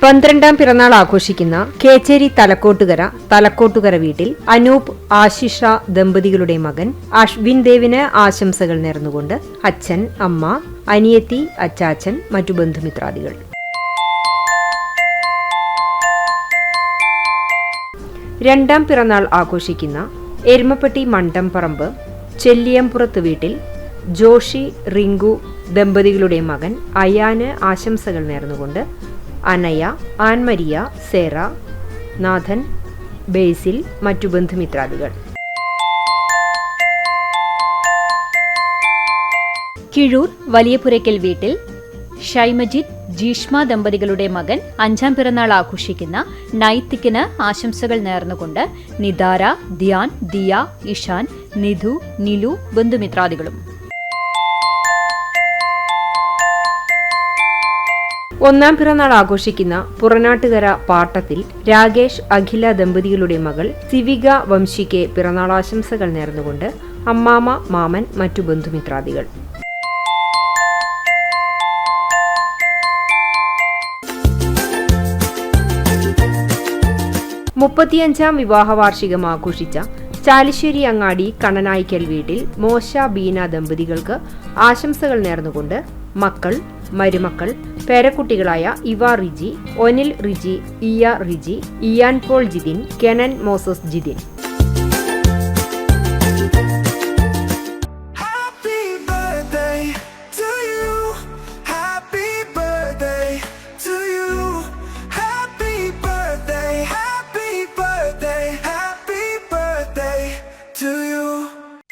12ാം പിറന്നാൾ ആഘോഷിക്കുന്ന കേച്ചേരി തലക്കോട്ടുകര വീട്ടിൽ അനൂപ് ആശിഷ ദമ്പതികളുടെ മകൻ അശ്വിൻ ദേവിന് ആശംസകൾ നേർന്നുകൊണ്ട് അച്ഛൻ, അമ്മ, അനിയത്തി, അച്ചാച്ചൻ, മറ്റു ബന്ധുമിത്രാദികൾ. രണ്ടാം പിറന്നാൾ ആഘോഷിക്കുന്ന എരുമപ്പെട്ടി മണ്ടംപറമ്പ് ചെല്ലിയംപുറത്ത് വീട്ടിൽ ജോഷി, റിങ്കു ദമ്പതികളുടെ മകൻ അയാന് ആശംസകൾ നേർന്നുകൊണ്ട് അനയ, ആൻമരിയ, സേറ, നാഥൻ, ബേസിൽ, മറ്റു ബന്ധുമിത്രാദികൾ. കിഴൂർ വലിയപുരയ്ക്കൽ വീട്ടിൽ ഷൈമജിത്ത്, ജീഷ്മ ദമ്പതികളുടെ മകൻ 5ാം പിറന്നാൾ ആഘോഷിക്കുന്ന നൈത്തിക്കിന് ആശംസകൾ നേർന്നുകൊണ്ട് നിദാര, ധ്യാൻ, ദിയ, ഇഷാൻ, നിധു, നിലു ബന്ധുമിത്രാദികളും. 1ാം പിറന്നാൾ ആഘോഷിക്കുന്ന പുറനാട്ടുകര പാട്ടത്തിൽ രാകേഷ്, അഖില ദമ്പതികളുടെ മകൾ സിവിക വംശിക്ക് പിറന്നാളാശംസകൾ നേർന്നുകൊണ്ട് അമ്മാമ, മാമൻ, മറ്റു ബന്ധുമിത്രാദികൾ. 35ാം വിവാഹ വാർഷികം ആഘോഷിച്ച ചാലിശ്ശേരി അങ്ങാടി കണ്ണനായിക്കൽ വീട്ടിൽ മോശ, ബീന ദമ്പതികൾക്ക് ആശംസകൾ നേർന്നുകൊണ്ട് മക്കൾ, മരുമക്കൾ, പേരക്കുട്ടികളായ ഇവ റിജി, ഒനിൽ റിജി, ഇയ റിജി, ഇയാൻ പോൾ ജിതിൻ, കെനൻ മോസസ് ജിതിൻ.